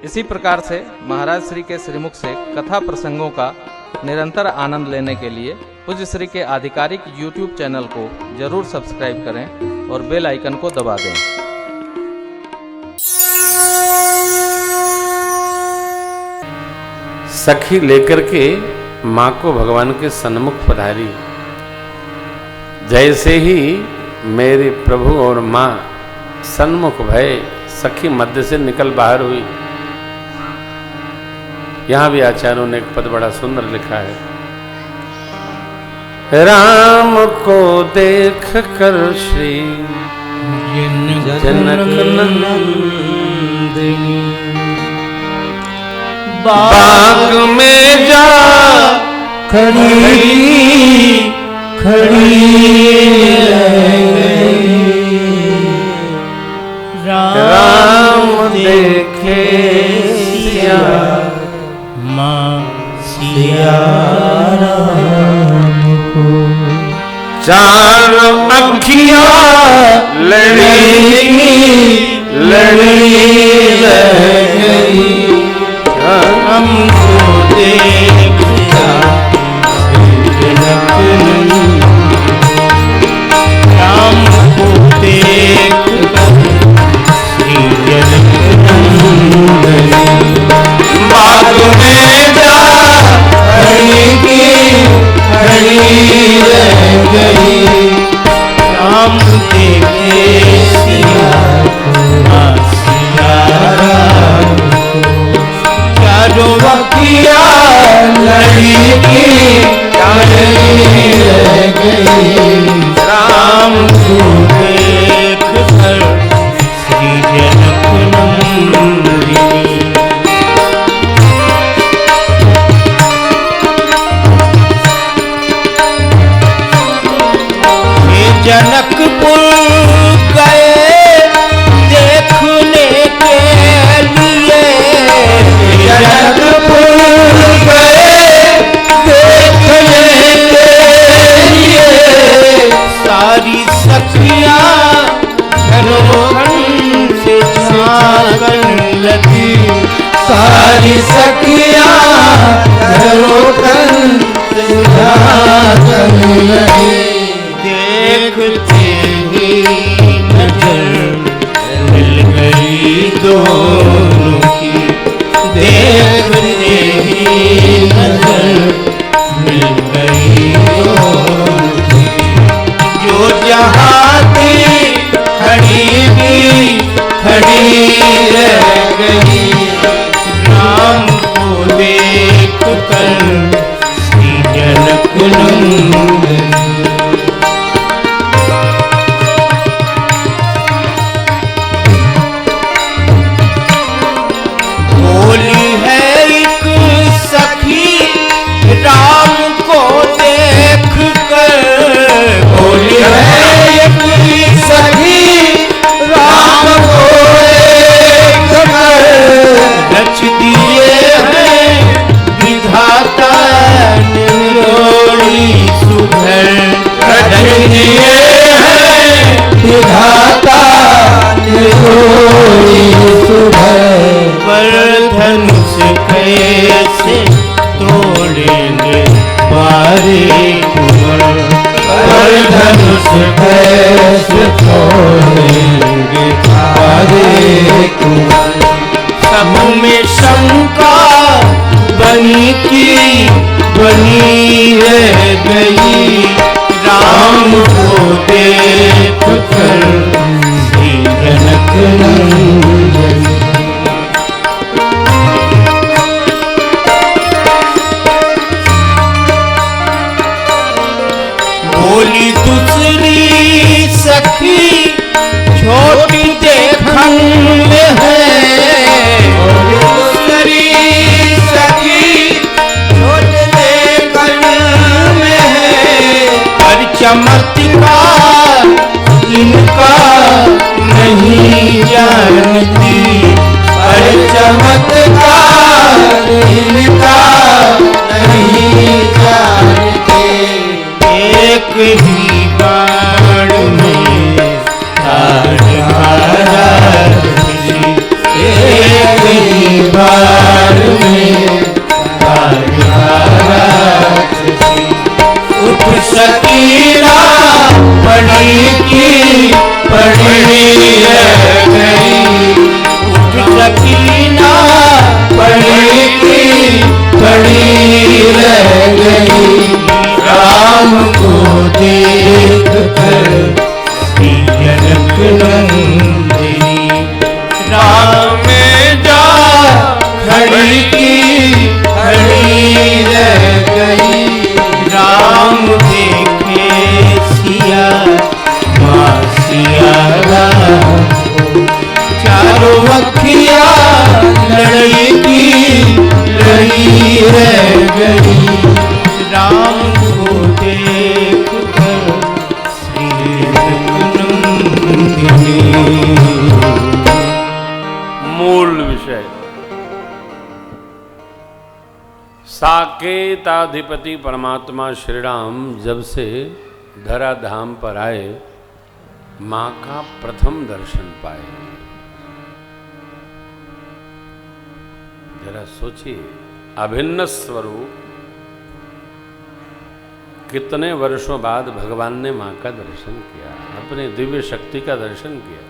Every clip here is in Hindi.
इसी प्रकार से महाराज श्री के श्रीमुख से कथा प्रसंगों का निरंतर आनंद लेने के लिए पूज्य श्री के आधिकारिक YouTube चैनल को जरूर सब्सक्राइब करें और बेल आइकन को दबा दें। सखी लेकर के माँ को भगवान के सन्मुख पधारी। जैसे ही मेरे प्रभु और माँ सन्मुख भय, सखी मध्य से निकल बाहर हुई। यहां भी आचार्यों ने एक पद बड़ा सुंदर लिखा है, राम को देख कर श्री जनक नंदिनी बाग में जा खड़ी राम देखे सिया माँ सिया राम को चार अखियां लड़ी रह गई, हमको देखा जनक राम को देख श्री जनक बाग में जा खड़ी रह गई, राम देखे सिया राम चारों अखियां लड़ी रह गई, राम को देख कर श्री जनक नंदिनी जनकपुर गए देखने के लिए, जनकपुर गए देखने के लिए, सारी सखियां घरों से झांकन लगी, सारी सखियां घरों से झांकन लगी, देखते ही नजर मिल गई दोनों की, देखते ही नजर मिल गई दोनों की, जो जहाँ थी खड़ी रह गई, राम को देख कर श्री जनक नंदिनी धनुष कैसे तोड़ेंगे बारे कुंवर, धनुष कैसे तोड़ेंगे बारे कुंवर, सब में शंका बनी रह गई, राम को देख कर श्री जनक नंदिनी बोली दूसरी सखी छोटी देखन में है, दूसरी सखी छोटी देखन में है, पर चमत्कार इनका नहीं जानती, पर चमत्कार इनका नहीं जानती, एक ही बाण में तार महाराज, एक ही रह गई। राम को देख कर श्री जनक नंदिनी राम में जा खड़ी की खड़ी रह गई। राम देखे सिया माँ सिया राम को, चारों अखिया लड़ी की लड़ी रह गई। राम को देख कर श्री नंदिनी। मूल विषय साकेताधिपति परमात्मा श्री राम जब से धराधाम पर आए, मां का प्रथम दर्शन पाए। जरा सोचिए, अभिन्न स्वरूप, कितने वर्षों बाद भगवान ने मां का दर्शन किया, अपने दिव्य शक्ति का दर्शन किया।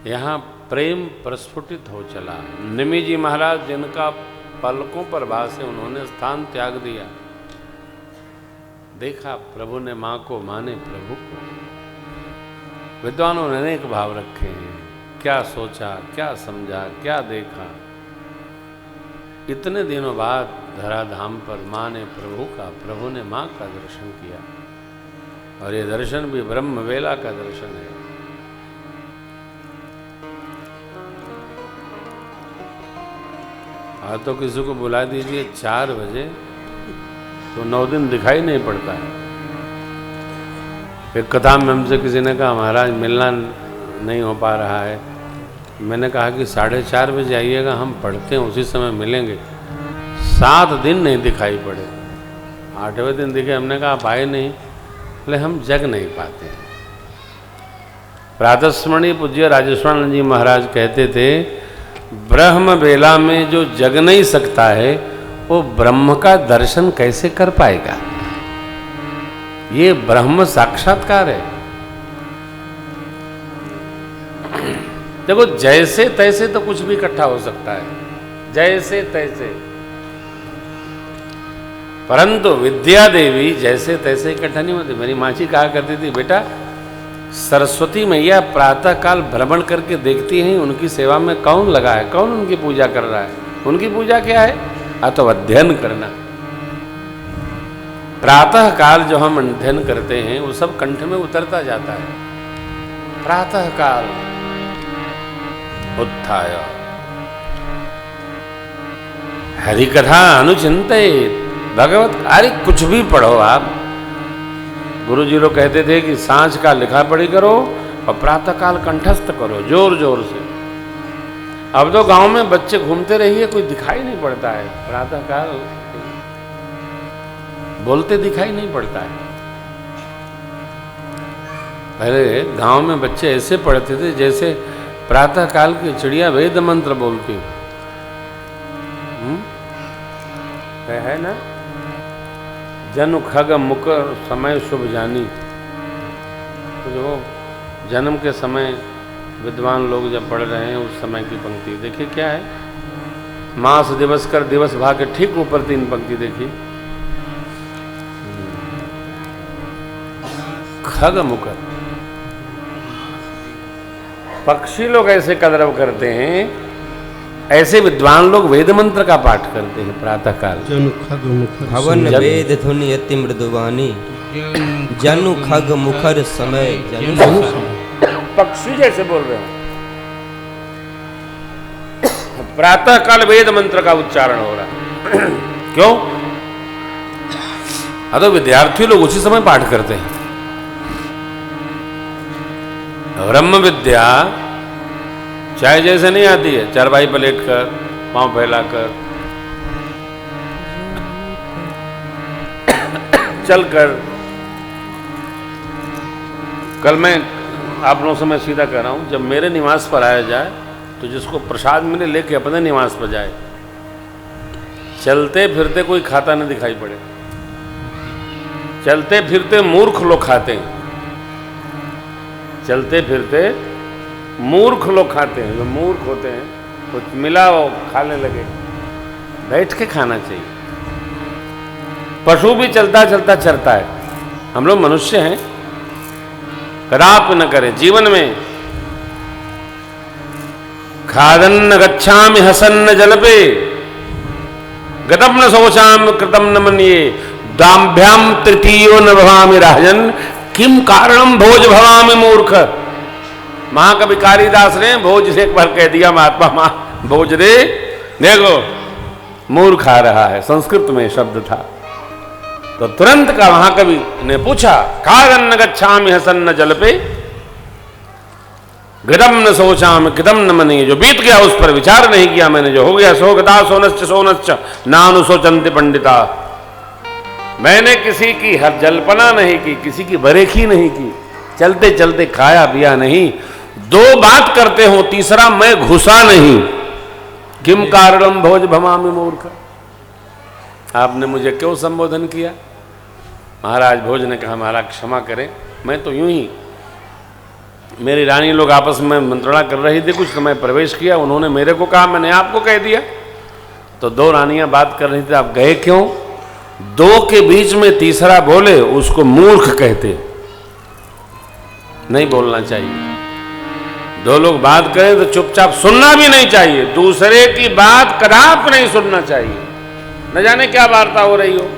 यहां प्रेम प्रस्फुटित हो चला। निमि जी महाराज जिनका पलकों पर वास है, उन्होंने स्थान त्याग दिया। देखा प्रभु ने मां को, मां ने प्रभु को। विद्वानों ने अनेक भाव रखे हैं, क्या सोचा, क्या समझा, क्या देखा। इतने दिनों बाद धराधाम पर मां ने प्रभु का, प्रभु ने मां का दर्शन किया। और ये दर्शन भी ब्रह्म वेला का दर्शन है। आज तो किसी को बुला दीजिए 4 बजे तो 9 दिन दिखाई नहीं पड़ता है। फिर कथा में हमसे किसी ने कहा महाराज मिलना नहीं हो पा रहा है। मैंने कहा कि 4:30 बजे आइएगा, हम पढ़ते हैं, उसी समय मिलेंगे। 7 दिन नहीं दिखाई पड़े, 8वें दिन दिखे। हमने कहा आप आए नहीं, बोले हम जग नहीं पाते। प्रातस्मरणीय पूज्य राजेश्वरानंद जी महाराज कहते थे, ब्रह्म बेला में जो जग नहीं सकता है वो ब्रह्म का दर्शन कैसे कर पाएगा। ये ब्रह्म साक्षात्कार है। देखो जैसे तैसे तो कुछ भी इकट्ठा हो सकता है, जैसे तैसे, परंतु विद्या देवी जैसे तैसे इकट्ठा नहीं होती। मेरी माँ जी कहा करती थी, बेटा सरस्वती मैया प्रातः काल भ्रमण करके देखती हैं उनकी सेवा में कौन लगा है, कौन उनकी पूजा कर रहा है। उनकी पूजा क्या है? तो अध्ययन करना। प्रातः काल जो हम अध्ययन करते हैं वो सब कंठ में उतरता जाता है। प्रातः काल उत्थाय हरि कथा अनुचिंतित भगवत। अरे कुछ भी पढ़ो आप। गुरु जी लोग कहते थे कि सांझ का लिखा पढ़ी करो और प्रातः काल कंठस्थ करो जोर जोर से। अब तो गांव में बच्चे घूमते रहिए, कोई दिखाई नहीं पड़ता है। प्रातः काल बोलते दिखाई नहीं पड़ता है। पहले गांव में बच्चे ऐसे पढ़ते थे जैसे प्रातः काल की चिड़िया वेद मंत्र बोलती है ना। जनु खग मुकर समय शुभ जानी। तो जो जन्म के समय विद्वान लोग जब पढ़ रहे हैं उस समय की पंक्ति देखिए क्या है। मास दिवस कर दिवस भाग के ठीक ऊपर 3 पंक्ति देखिए। खग मुकर। पक्षी लोग ऐसे कदरव करते हैं, ऐसे विद्वान लोग वेद मंत्र का पाठ करते हैं प्रातः काल। हवन वेद ध्वनि अति मृदुवानी जनु खग मुखर समय जनु। पक्षी जैसे बोल रहे हैं। प्रातः काल वेद मंत्र का उच्चारण हो रहा है। क्यों? तो विद्यार्थी लोग उसी समय पाठ करते हैं। ब्रह्म विद्या चाहे जैसे नहीं आती है, चारपाई पर लेट कर, पांव फैलाकर, चलकर। कल मैं आप लोगों से मैं सीधा कह रहा हूं, जब मेरे निवास पर आया जाए तो जिसको प्रसाद मिले लेके अपने निवास पर जाए। चलते फिरते कोई खाता नहीं दिखाई पड़े। चलते फिरते मूर्ख लोग खाते हैं। चलते फिरते मूर्ख लोग खाते हैं। जो मूर्ख होते हैं कुछ मिला वो खाने लगे। बैठ के खाना चाहिए। पशु भी चलता चलता चरता है, हम लोग मनुष्य हैं। कदापि न करें जीवन में। खादन्न गच्छामि हसन्न जलपे, गतम न शोचाम कृतम न मन्ये, दाम्भ्याम तृतीयो न भवामि राजन, किम कारणम भोज भवामि मूर्ख। महाकवि कालिदास ने भोज से एक बार कह दिया, महात्मा भोज रे, देखो मूर्ख आ रहा है, संस्कृत में शब्द था। तो तुरंत का महाकवि ने पूछा, खादन्न गच्छामि हसन्न जलपे, घृतम न शोचाम कृतम न मन्ये, जो बीत गया उस पर विचार नहीं किया मैंने, जो हो गया सो गता सोनश्च सोनश्च नानुशोचन्ति पंडिता। मैंने किसी की हर जल्पना नहीं की, किसी की बरेखी नहीं की, चलते चलते खाया पिया नहीं, दो बात करते हो, तीसरा मैं घुसा नहीं। किम कारणम भोज भवामि मूर्ख। आपने मुझे क्यों संबोधन किया? महाराज भोज ने कहा, महाराज क्षमा करें, मैं तो यूं ही, मेरी रानी लोग आपस में मंत्रणा कर रही थी, कुछ समय प्रवेश किया, उन्होंने मेरे को कहा, मैंने आपको कह दिया। तो दो रानियां बात कर रही थी, आप गए क्यों? दो के बीच में तीसरा बोले उसको मूर्ख कहते, नहीं बोलना चाहिए। दो लोग बात करें तो चुपचाप सुनना भी नहीं चाहिए, दूसरे की बात कदापि नहीं सुनना चाहिए। न जाने क्या वार्ता हो रही हो,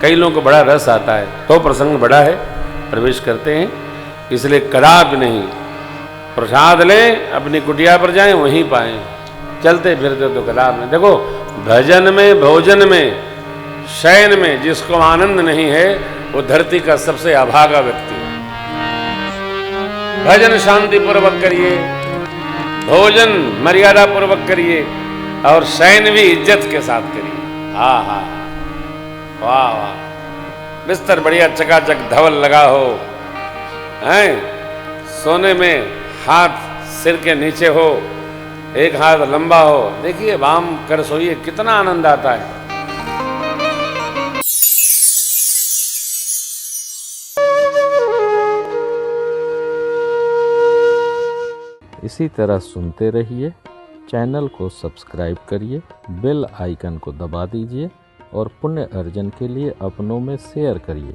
कई लोगों को बड़ा रस आता है, तो प्रसंग बड़ा है, प्रवेश करते हैं, इसलिए कदापि नहीं। प्रसाद लें, अपनी कुटिया पर जाएं, वहीं पाएं, चलते फिरते तो कदापि नहीं। देखो भजन में, भोजन में, शयन में जिसको आनंद नहीं है वो धरती का सबसे अभागा व्यक्ति है। भजन शांति पूर्वक करिए, भोजन मर्यादा पूर्वक करिए, और शयन भी इज्जत के साथ करिए। हा हा, वाह वाह, बिस्तर बढ़िया चकाचक धवल लगा हो, हैं, सोने में हाथ सिर के नीचे हो, एक हाथ लंबा हो, देखिए वाम कर सोइए, कितना आनंद आता है। इसी तरह सुनते रहिए, चैनल को सब्सक्राइब करिए, बेल आइकन को दबा दीजिए और पुण्य अर्जन के लिए अपनों में शेयर करिए।